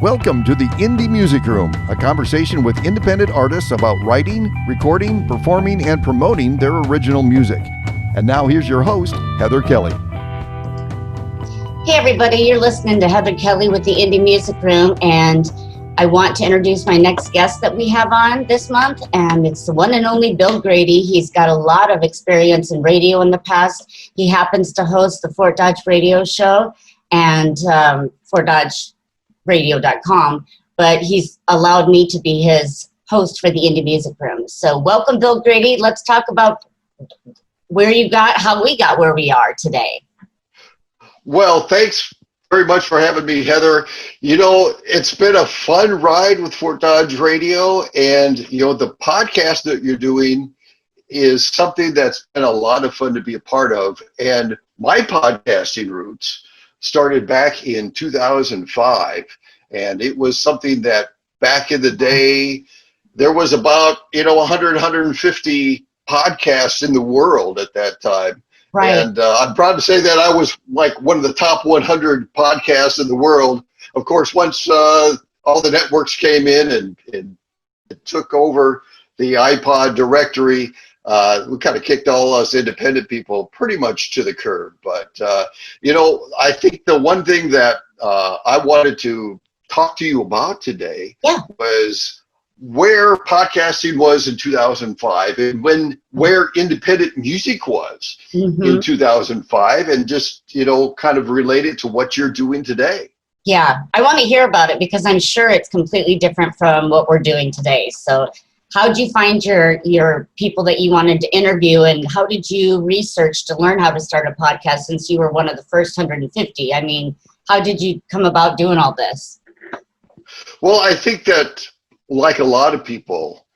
Welcome to the Indie Music Room, a conversation with independent artists about writing, recording, performing, and promoting their original music. And now here's your host, Heather Kelly. Hey everybody, you're listening to Heather Kelly with the Indie Music Room, and I want to introduce my next guest that we have on this month, and it's the one and only Bill Grady. He's got a lot of experience in radio in the past. He happens to host the Fort Dodge radio show and FortDodgeRadio.com, but he's allowed me to be his host for the Indie Music Room. So welcome, Bill Grady. Let's talk about how we got where we are today. Well, thanks very much for having me, Heather. You know, it's been a fun ride with Fort Dodge Radio, and, you know, the podcast that you're doing is something that's been a lot of fun to be a part of. And my podcasting roots started back in 2005, and it was something that back in the day, there was about, 100, 150 podcasts in the world at that time. Right. And I'm proud to say that I was like one of the top 100 podcasts in the world. Of course, once all the networks came in and took over the iPod directory, we kind of kicked all us independent people pretty much to the curb. But, I think the one thing that I wanted to talk to you about today was where podcasting was in 2005 and where independent music was in 2005, and just, kind of relate it to what you're doing today. Yeah, I want to hear about it because I'm sure it's completely different from what we're doing today. So how did you find your people that you wanted to interview, and how did you research to learn how to start a podcast since you were one of the first 150? I mean, how did you come about doing all this? Well, I think that, like a lot of people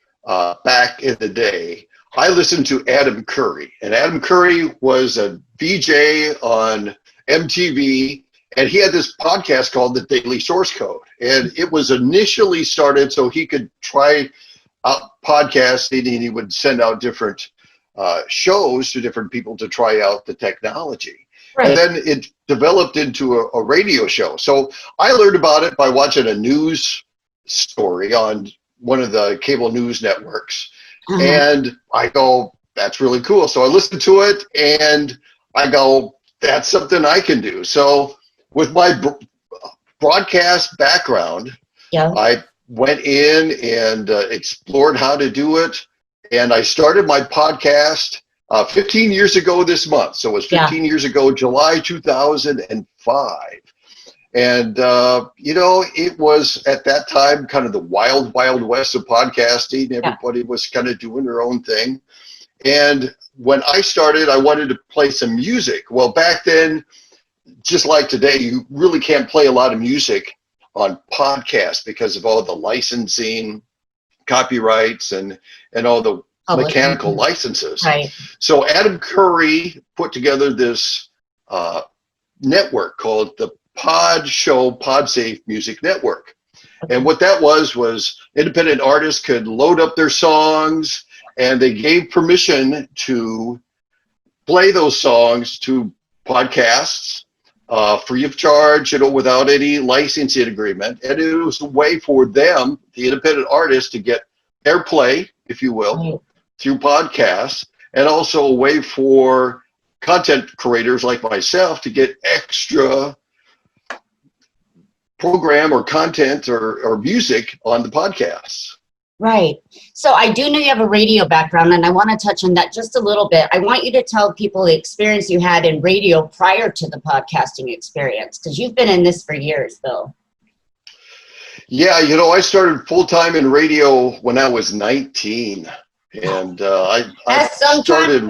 back in the day, I listened to Adam Curry. And Adam Curry was a VJ on MTV, and he had this podcast called The Daily Source Code. And it was initially started so he could try out podcasting, and he would send out different shows to different people to try out the technology. Right. And then it developed into a radio show. So I learned about it by watching a news story on one of the cable news networks. And I go, that's really cool. So I listened to it and I go, that's something I can do. So with my broadcast background, I went in and explored how to do it. And I started my podcast 15 years ago this month. So it was 15 years ago, July 2005. And, it was at that time kind of the wild, wild west of podcasting. Everybody was kind of doing their own thing. And when I started, I wanted to play some music. Well, back then, just like today, you really can't play a lot of music on podcasts because of all the licensing, copyrights, and all the mechanical licenses. Right. So Adam Curry put together this network called the PodShow Podsafe Music Network. And what that was independent artists could load up their songs, and they gave permission to play those songs to podcasts free of charge, without any licensing agreement. And it was a way for them, the independent artists, to get airplay, if you will, through podcasts, and also a way for content creators like myself to get extra program or content or music on the podcasts. Right. So I do know you have a radio background, and I want to touch on that just a little bit. I want you to tell people the experience you had in radio prior to the podcasting experience, because you've been in this for years, Bill. Yeah, I started full-time in radio when I was 19. And I started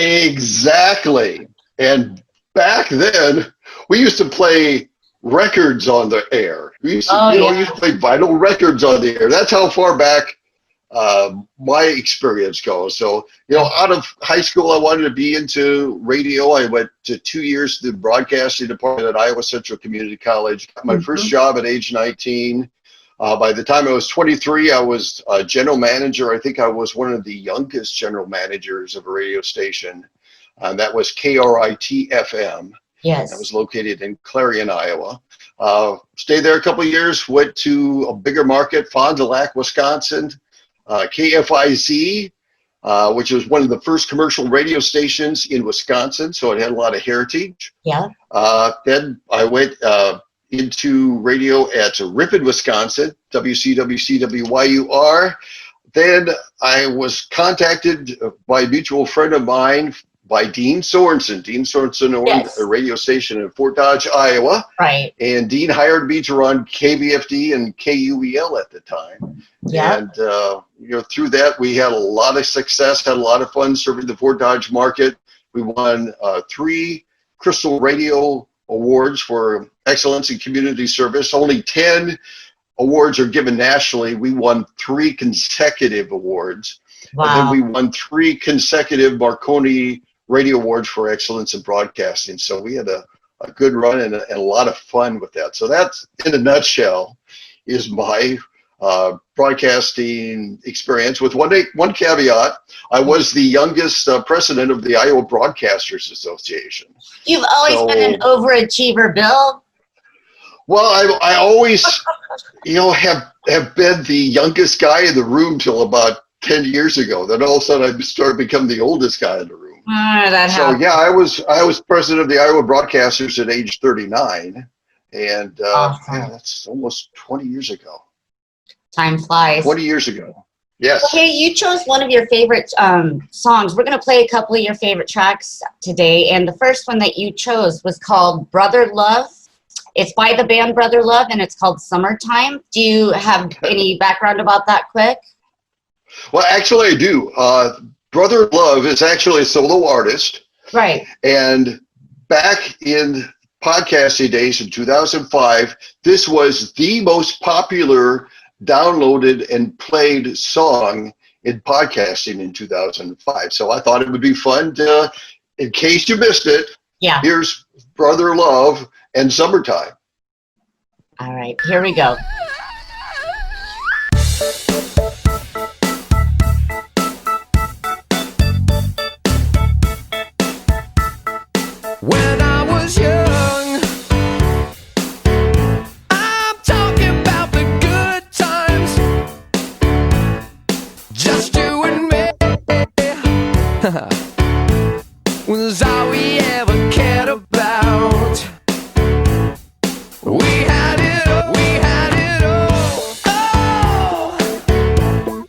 exactly. And back then, we used to play records on the air. We used to, used to play vinyl records on the air. That's how far back my experience goes. So, out of high school, I wanted to be into radio. I went to 2 years to the broadcasting department at Iowa Central Community College. Got my first job at age 19. By the time I was 23, I was a general manager. I think I was one of the youngest general managers of a radio station. That was KRIT FM. Yes. That was located in Clarion, Iowa. Stayed there a couple of years, went to a bigger market, Fond du Lac, Wisconsin, KFIZ, which was one of the first commercial radio stations in Wisconsin, so it had a lot of heritage. Yeah. Then I went into radio at Ripon, Wisconsin, WCWCWYUR. Then I was contacted by a mutual friend of mine by Dean Sorensen. Dean Sorensen owned a radio station in Fort Dodge, Iowa. Right. And Dean hired me to run KBFD and KUEL at the time. Yeah. And, through that, we had a lot of success, had a lot of fun serving the Fort Dodge market. We won 3 Crystal Radio Awards for excellence in community service. Only 10 awards are given nationally. We won 3 consecutive awards. Wow. And then we won 3 consecutive Marconi Radio Awards for excellence in broadcasting. So we had a good run and a lot of fun with that. So that's, in a nutshell, is my broadcasting experience, with one caveat. I was the youngest president of the Iowa Broadcasters Association. You've always been an overachiever, Bill. Well, I always, have been the youngest guy in the room till about 10 years ago. Then all of a sudden I started becoming the oldest guy in the room. Yeah, I was president of the Iowa Broadcasters at age 39, and awesome. That's almost 20 years ago. Time flies. 20 years ago. Yes. Okay, you chose one of your favorite songs. We're going to play a couple of your favorite tracks today, and the first one that you chose was called Brother Love. It's by the band Brother Love, and it's called Summertime. Do you have any background about that quick? Well, actually, I do. Brother Love is actually a solo artist. Right. And back in podcasting days in 2005, this was the most popular downloaded and played song in podcasting in 2005. So I thought it would be fun to, in case you missed it, here's Brother Love and Summertime. All right, here we go. When I was young, I'm talking about the good times, just you and me, was all we ever cared about. We had it all, Oh,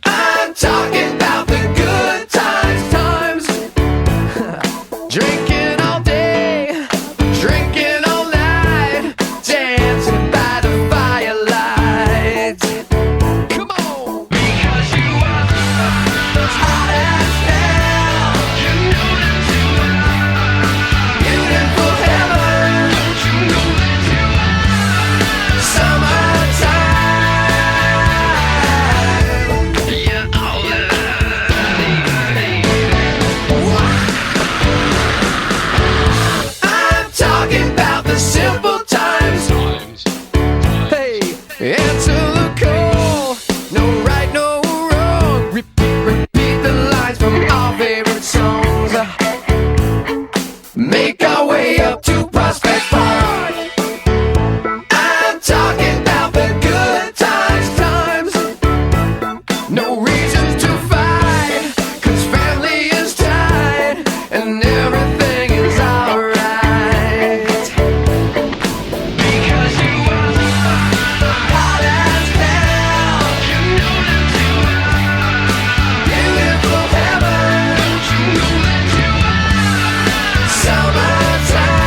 I'm talking about the good times, drinking all day, drinking all night, dancing by the firelight. Come on, because you are hot as hell. You know that you are beautiful heaven. Don't you know that you are summertime? Yeah, all I'm talking about the simple times. Hey, answer the call. No right, no wrong. Repeat the lines from our favorite songs. Make our way up to Prospect Park. I'm talking about the good times. No reasons to fight, 'cause family is tight and everything is alright. Because you are hot as hell. You know that you are beautiful heaven. Don't you know that you are summertime?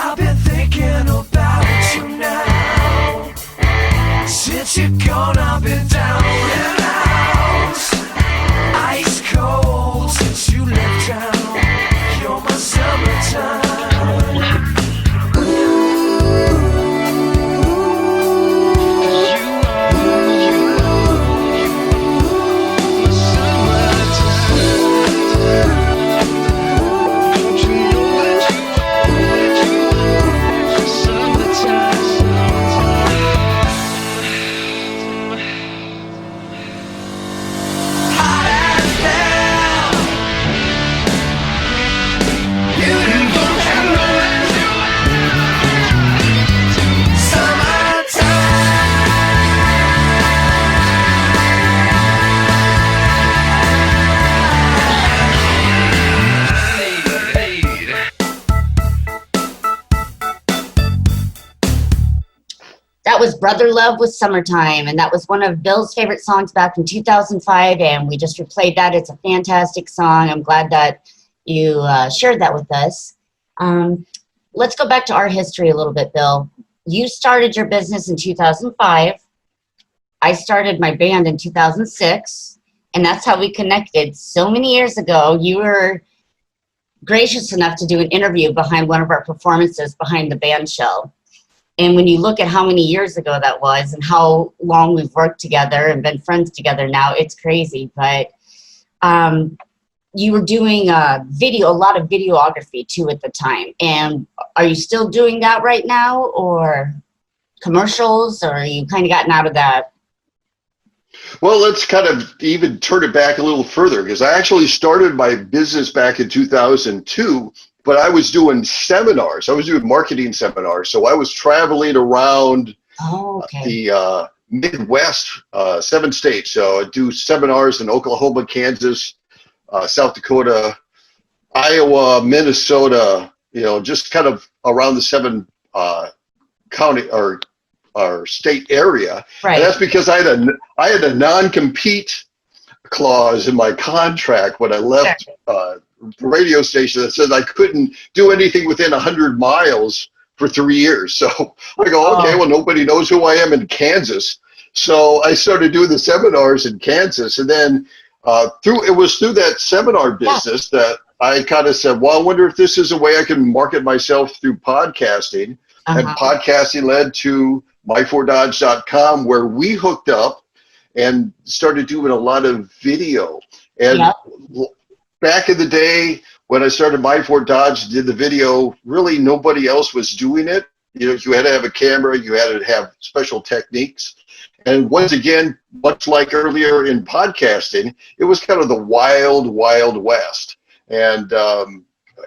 I've been thinking about you now. Since you're gone, I've been down and out. Ice cold since you left town. You're my summertime. That was Brother Love with Summertime, and that was one of Bill's favorite songs back in 2005, and we just replayed that. It's a fantastic song. I'm glad that you shared that with us. Let's go back to our history a little bit, Bill. You started your business in 2005. I started my band in 2006, and that's how we connected. So many years ago, you were gracious enough to do an interview behind one of our performances behind the band shell. And when you look at how many years ago that was and how long we've worked together and been friends together now, it's crazy. But you were doing a lot of videography too at the time. And are you still doing that right now, or commercials, or are you kind of gotten out of that? Well, let's kind of even turn it back a little further, because I actually started my business back in 2002, but I was doing seminars. I was doing marketing seminars. So I was traveling around the Midwest, 7 states. So I do seminars in Oklahoma, Kansas, South Dakota, Iowa, Minnesota, just kind of around the 7 county or state area. Right. And that's because I had a non-compete clause in my contract when I left the radio station that said I couldn't do anything within 100 miles for 3 years. So I go, okay, well, nobody knows who I am in Kansas. So I started doing the seminars in Kansas. And then through that seminar business that I kind of said, well, I wonder if this is a way I can market myself through podcasting. And podcasting led to my4dodge.com, where we hooked up and started doing a lot of video. And back in the day when I started My4Dodge, did the video, really nobody else was doing it. You had to have a camera, you had to have special techniques. And once again, much like earlier in podcasting, it was kind of the wild, wild west. And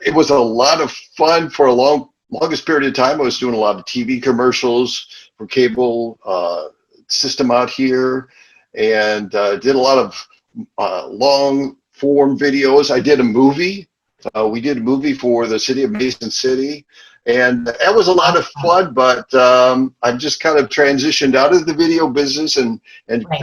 it was a lot of fun for longest period of time. I was doing a lot of TV commercials for cable system out here, and did a lot of long form videos. I did a movie. We did a movie for the city of Mason City, and that was a lot of fun, but I've just kind of transitioned out of the video business and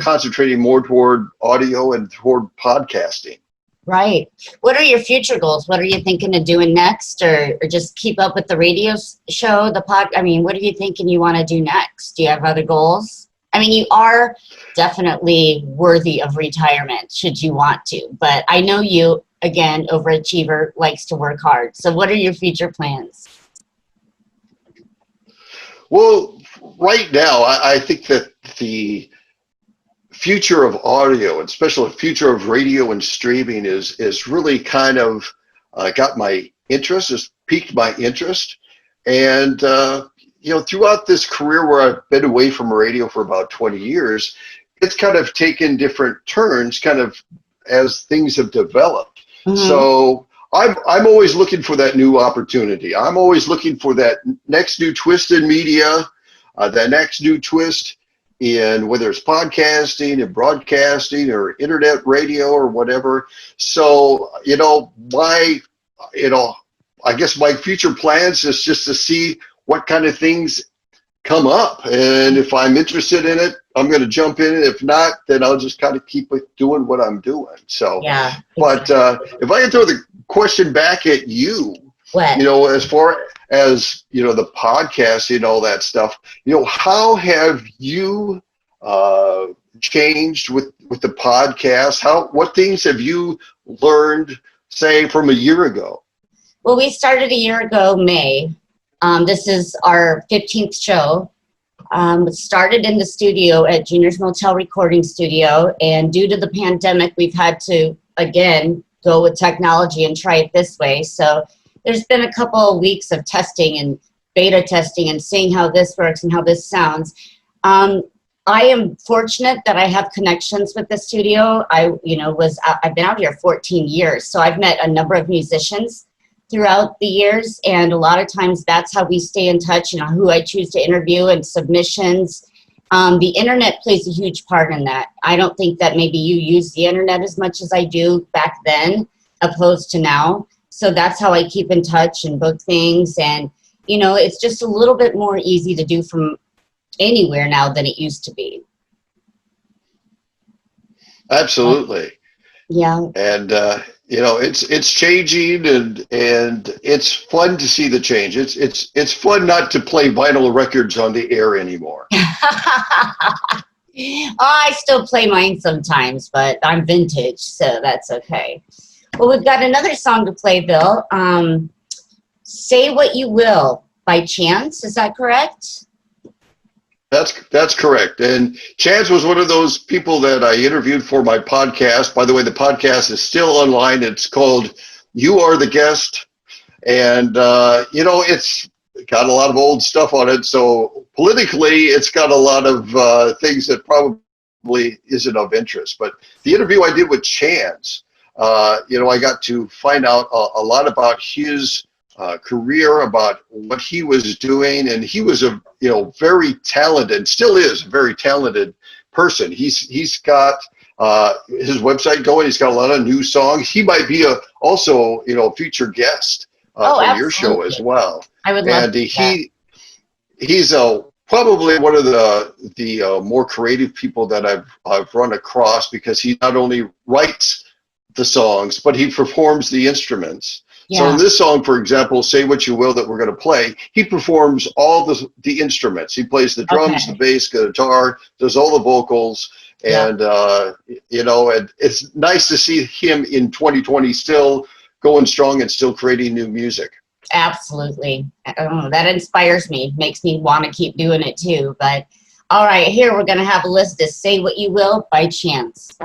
concentrating more toward audio and toward podcasting. Right. What are your future goals? What are you thinking of doing next, or just keep up with the radio show, what are you thinking you want to do next? Do you have other goals? I mean, you are definitely worthy of retirement should you want to, but I know you, again, overachiever, likes to work hard. So what are your future plans? Well, right now, I think that the future of audio, and especially the future of radio and streaming, is really kind of got my interest, has piqued my interest. And, throughout this career where I've been away from radio for about 20 years, it's kind of taken different turns kind of as things have developed. So I'm always looking for that new opportunity. I'm always looking for that next new twist in media, that next new twist in whether it's podcasting and broadcasting or internet radio or whatever. So, I guess my future plans is just to see what kind of things come up. And if I'm interested in it, I'm going to jump in. If not, then I'll just kind of keep doing what I'm doing. So, but if I can throw the question back at you, as far as, the podcasting, all that stuff, how have you changed with the podcast? What things have you learned, say, from a year ago? Well, we started a year ago, May. This is our 15th show. It started in the studio at Junior's Motel Recording Studio, and due to the pandemic, we've had to, again, go with technology and try it this way. So there's been a couple of weeks of testing and beta testing and seeing how this works and how this sounds. I am fortunate that I have connections with the studio. I've been out here 14 years, so I've met a number of musicians throughout the years, and a lot of times that's how we stay in touch, who I choose to interview and submissions. The internet plays a huge part in that. I don't think that maybe you use the internet as much as I do back then, opposed to now. So that's how I keep in touch and book things, and it's just a little bit more easy to do from anywhere now than it used to be. Absolutely. Yeah. And it's changing, and it's fun to see the change. It's fun not to play vinyl records on the air anymore. I still play mine sometimes, but I'm vintage, so that's okay. Well, we've got another song to play, Bill. Say What You Will by Chance. Is that correct? That's correct. And Chance was one of those people that I interviewed for my podcast. By the way, the podcast is still online. It's called You Are the Guest. And, it's got a lot of old stuff on it. So politically, it's got a lot of things that probably isn't of interest. But the interview I did with Chance, I got to find out a lot about his career, about what he was doing, and he was a very talented, still is a very talented person. He's got his website going. He's got a lot of new songs. He might be also a featured guest from your show as well. I would love to. He's probably one of the more creative people that I've run across, because he not only writes the songs, but he performs the instruments. Yeah. So in this song, for example, Say What You Will, that we're going to play, he performs all the instruments. He plays the drums, the bass, guitar, does all the vocals. And, and it's nice to see him in 2020 still going strong and still creating new music. Absolutely. That inspires me, makes me want to keep doing it too. But all right, here we're going to have a list of Say What You Will by Chance.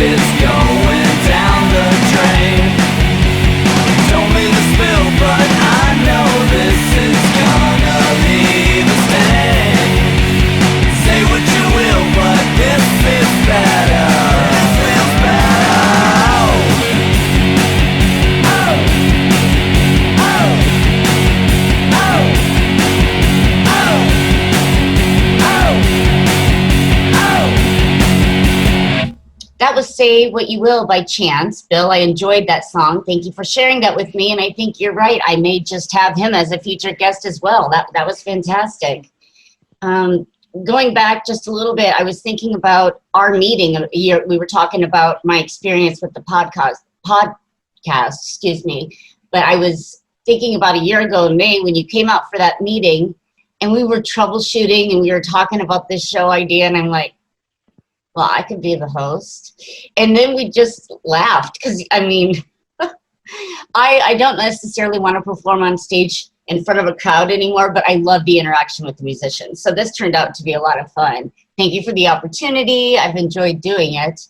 It's going down the drain. Don't mean to that was Say What You Will by Chance. Bill, I enjoyed that song. Thank you for sharing that with me. And I think you're right. I may just have him as a featured guest as well. That was fantastic. Going back just a little bit, I was thinking about our meeting. We were talking about my experience with the podcast, excuse me. But I was thinking about a year ago in May when you came out for that meeting, and we were troubleshooting and we were talking about this show idea, and I'm like, well, I could be the host. And then we just laughed because, I mean, I don't necessarily want to perform on stage in front of a crowd anymore, but I love the interaction with the musicians. So this turned out to be a lot of fun. Thank you for the opportunity. I've enjoyed doing it.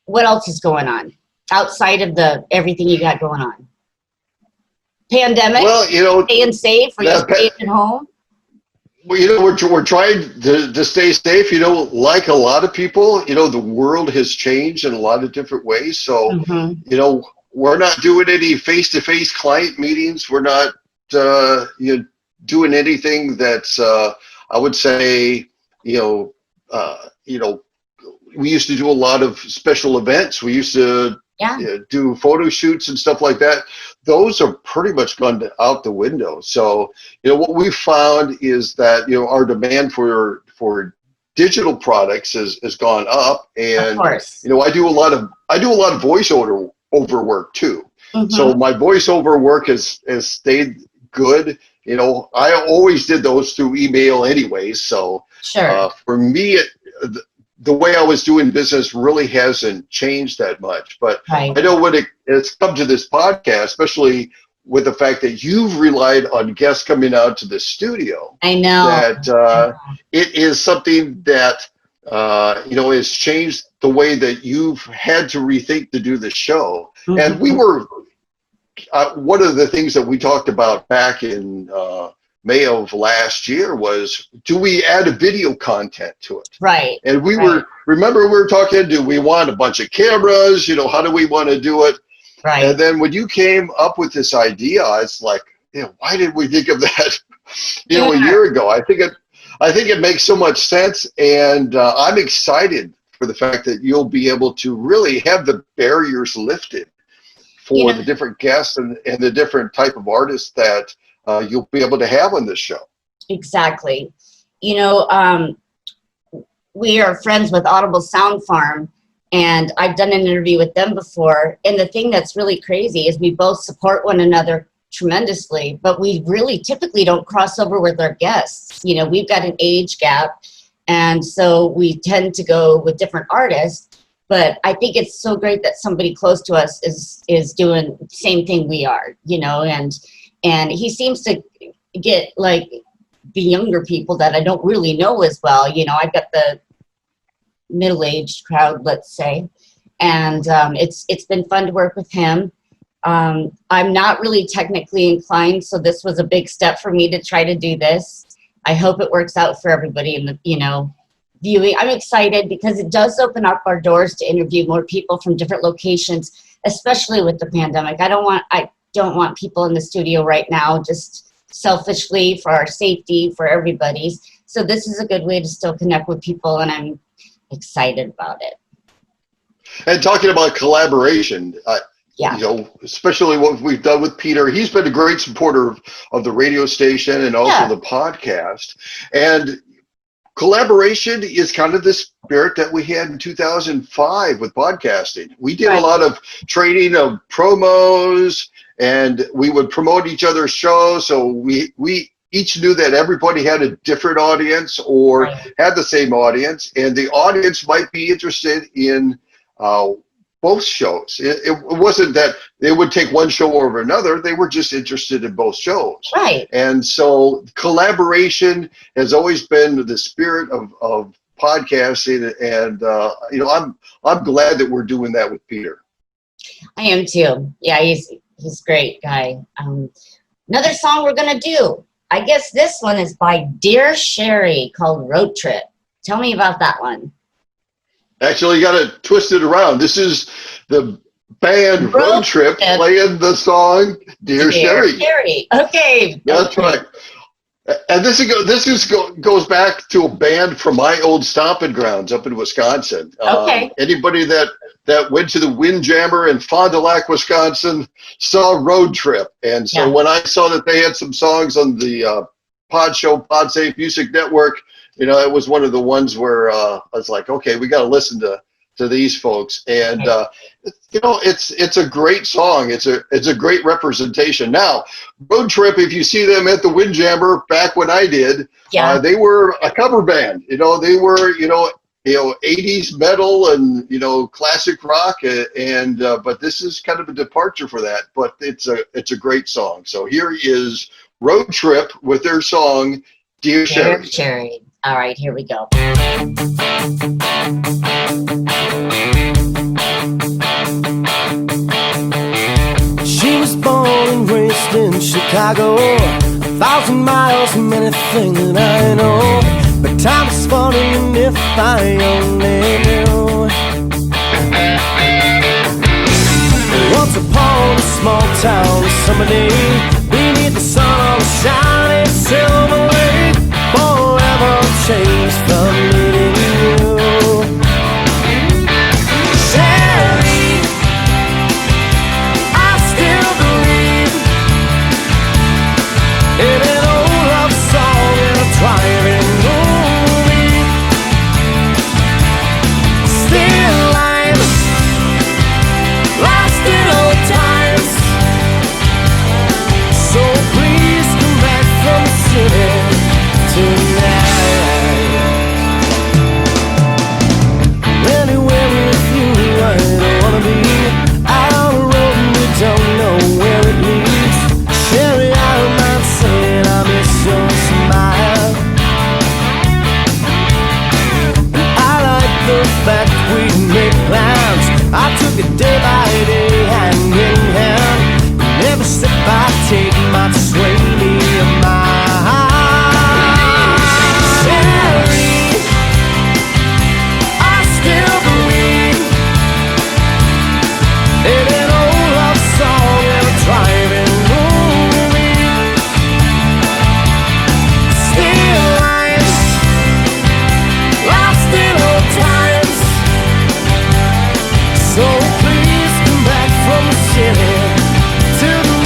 What else is going on outside of everything you got going on? Pandemic? Well, staying safe? Are you staying at home? Well, we're trying to stay safe. Like a lot of people, the world has changed in a lot of different ways. So, we're not doing any face-to-face client meetings. We're not, doing anything that's, I would say, we used to do a lot of special events. We used to do photo shoots and stuff like that. Those are pretty much gone out the window. So, what we found is that, our demand for digital products has gone up, and, of course. I do a lot of voiceover work too. So my voiceover work has stayed good. I always did those through email anyways. So sure. For me, the way I was doing business really hasn't changed that much. But I know when it's come to this podcast, especially with the fact that you've relied on guests coming out to the studio, I know that it is something that has changed the way that you've had to rethink to do the show. And we were one of the things that we talked about back in May of last year was, do we add a video content to it? Right. And we were talking, do we want a bunch of cameras? How do we want to do it? Right. And then when you came up with this idea, it's like, why did we think of that, a year ago? I think it makes so much sense. And I'm excited for the fact that you'll be able to really have the barriers lifted for the different guests and the different type of artists that you'll be able to have on this show. Exactly. We are friends with Audible Sound Farm, and I've done an interview with them before. And the thing that's really crazy is we both support one another tremendously, but we really typically don't cross over with our guests. We've got an age gap, and so we tend to go with different artists. But I think it's so great that somebody close to us is doing the same thing we are, and he seems to get like the younger people that I don't really know as well. I've got the middle-aged crowd, let's say, and it's been fun to work with him. I'm not really technically inclined, so this was a big step for me to try to do this. I hope it works out for everybody in the viewing. I'm excited because it does open up our doors to interview more people from different locations, especially with the pandemic. I don't want people in the studio right now, just selfishly for our safety, for everybody's. So this is a good way to still connect with people, and I'm excited about it. And talking about collaboration, especially what we've done with Peter, he's been a great supporter of the radio station and also the podcast. And collaboration is kind of the spirit that we had in 2005 with podcasting. We did a lot of training of promos, and we would promote each other's shows. So we each knew that everybody had a different audience or had the same audience, and the audience might be interested in both shows. It wasn't that they would take one show over another. They were just interested in both shows. Right. And so collaboration has always been the spirit of podcasting. And, I'm glad that we're doing that with Peter. I am too. Yeah, he's a great guy. Another song we're going to do, I guess this one is by Dear Cheri, called Road Trip. Tell me about that one. Actually, you got to twist it around. This is the band Road Trip playing the song Dear Cheri. Okay. That's right. And goes back to a band from my old stomping grounds up in Wisconsin. Okay. Anybody that went to the Windjammer in Fond du Lac, Wisconsin, saw Road Trip. And so when I saw that they had some songs on the PodShow Podsafe Music Network, it was one of the ones where I was like, okay, we got to listen to these folks. And it's a great song. It's a great representation. Now, Road Trip, if you see them at the Windjammer back when I did, they were a cover band. They were 80s metal and classic rock, and but this is kind of a departure for that. But it's a great song. So here is Road Trip with their song Dear Cheri. Dear Cheri. All right, here we go. She was born and raised in Chicago, 1,000 miles from anything that I know. But time is funny, and if I only knew. Once upon a small town summer day, beneath the sun on a shiny silver lake, forever changed from meeting you. Cheri, I still believe in an old love song and a driving movie. Still lives, lost in old times. So please come back from the city tonight. Anywhere with you, I don't wanna be out on the road and we don't know where it leads. Cheri, I don't mind saying I miss your smile. And I like the fact we make plans. I took it day by day, hand in hand. And every step I take might sway me in my Cheri, I still believe in an old love song and a driving movie. Still lives, lost in old times. So please come back from the city tonight.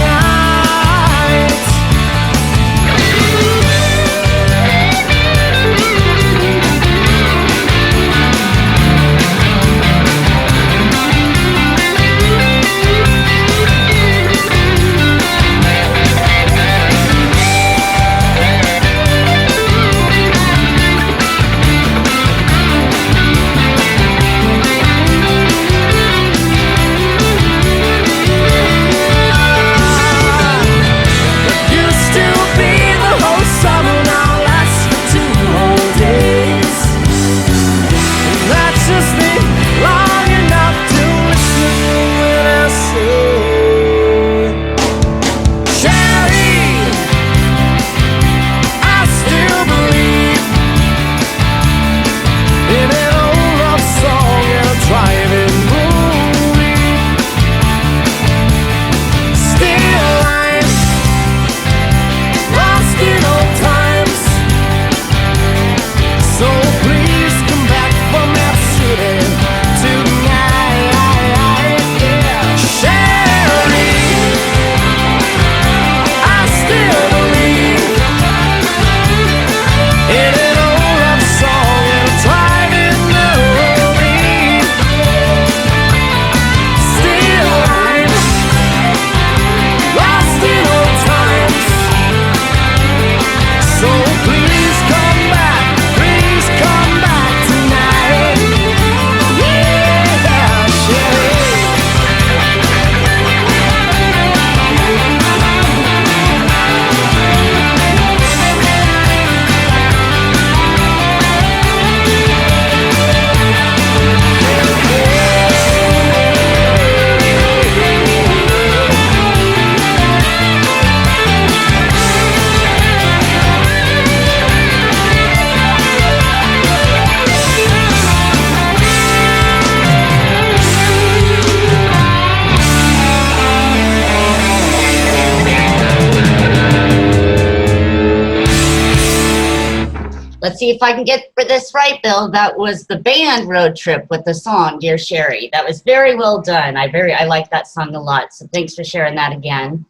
see if I can get this right, Bill. That was the band road trip with the song Dear Cheri. That was very well done. I like that song a lot. So thanks for sharing that again.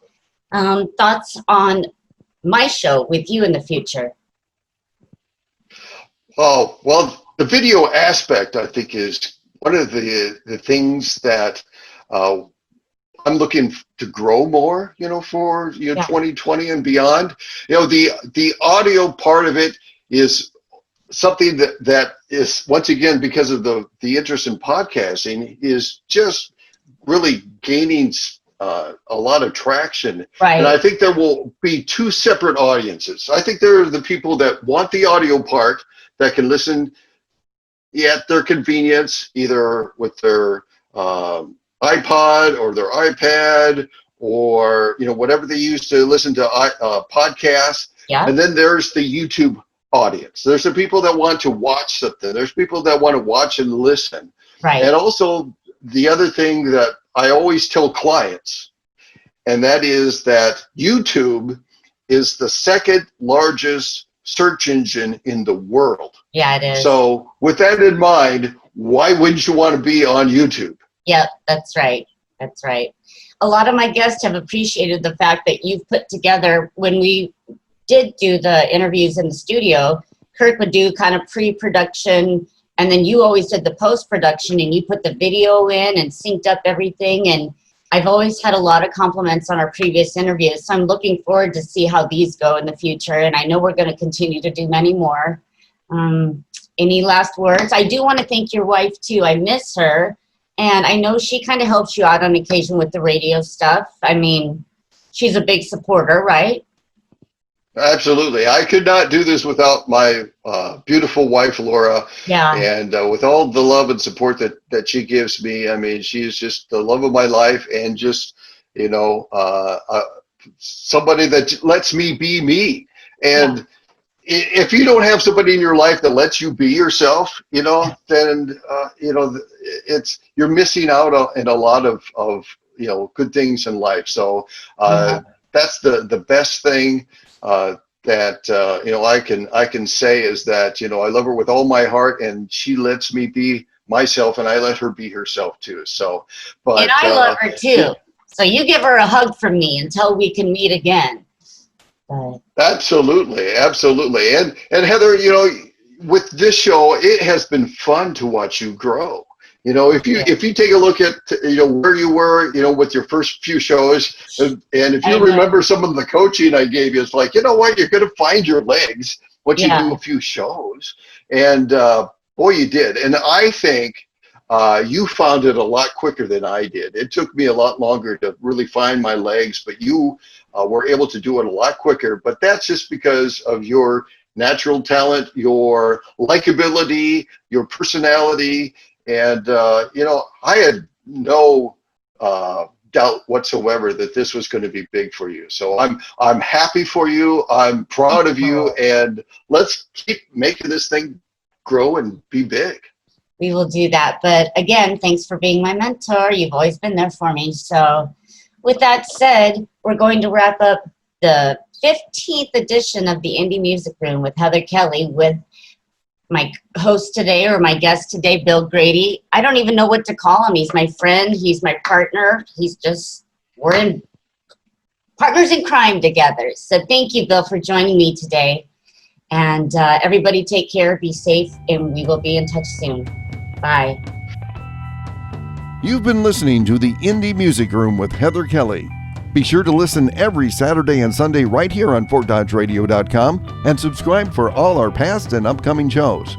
Thoughts on my show with you in the future? Oh, well, the video aspect, I think, is one of the things that I'm looking to grow more, for 2020 and beyond. The audio part of it is something that is, once again, because of the interest in podcasting, is just really gaining a lot of traction. Right. And I think there will be two separate audiences. I think there are the people that want the audio part that can listen at their convenience, either with their iPod or their iPad or whatever they use to listen to podcasts. Yeah. And then there's the YouTube audience. There's the people that want to watch something. There's people that want to watch and listen. Right. And also the other thing that I always tell clients, and that is that YouTube is the second largest search engine in the world. Yeah, it is. So with that in mind, why wouldn't you want to be on YouTube? Yep, that's right. That's right. A lot of my guests have appreciated the fact that you've put together, when we did do the interviews in the studio, Kirk would do kind of pre-production, and then you always did the post-production, and you put the video in and synced up everything. And I've always had a lot of compliments on our previous interviews, so I'm looking forward to see how these go in the future, and I know we're going to continue to do many more. Any last words? I do want to thank your wife, too. I miss her. And I know she kind of helps you out on occasion with the radio stuff. I mean, she's a big supporter, right? Absolutely. I could not do this without my beautiful wife, Laura. Yeah. And with all the love and support that she gives me, I mean, she's just the love of my life, and just, somebody that lets me be me. And if you don't have somebody in your life that lets you be yourself, then, you're missing out in a lot of good things in life. So that's the best thing that I can say is that, I love her with all my heart, and she lets me be myself, and I let her be herself too. So, but and I love her too. So you give her a hug from me until we can meet again. Absolutely. And Heather, with this show, it has been fun to watch you grow. If you take a look at where you were, with your first few shows, and if you remember some of the coaching I gave you, it's like, you're going to find your legs once you do a few shows. And boy, you did. And I think you found it a lot quicker than I did. It took me a lot longer to really find my legs, but you were able to do it a lot quicker. But that's just because of your natural talent, your likability, your personality. And, I had no doubt whatsoever that this was going to be big for you. So I'm happy for you. I'm proud of you. And let's keep making this thing grow and be big. We will do that. But again, thanks for being my mentor. You've always been there for me. So with that said, we're going to wrap up the 15th edition of the Indie Music Room with Heather Kelly, with my host today, or my guest today, Bill Grady. I don't even know what to call him. He's my friend. He's my partner. We're in partners in crime together. So thank you, Bill, for joining me today. And everybody take care, be safe, and we will be in touch soon. Bye. You've been listening to the Indie Music Room with Heather Kelly. Be sure to listen every Saturday and Sunday right here on FortDodgeRadio.com and subscribe for all our past and upcoming shows.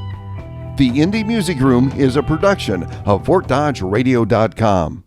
The Indie Music Room is a production of FortDodgeRadio.com.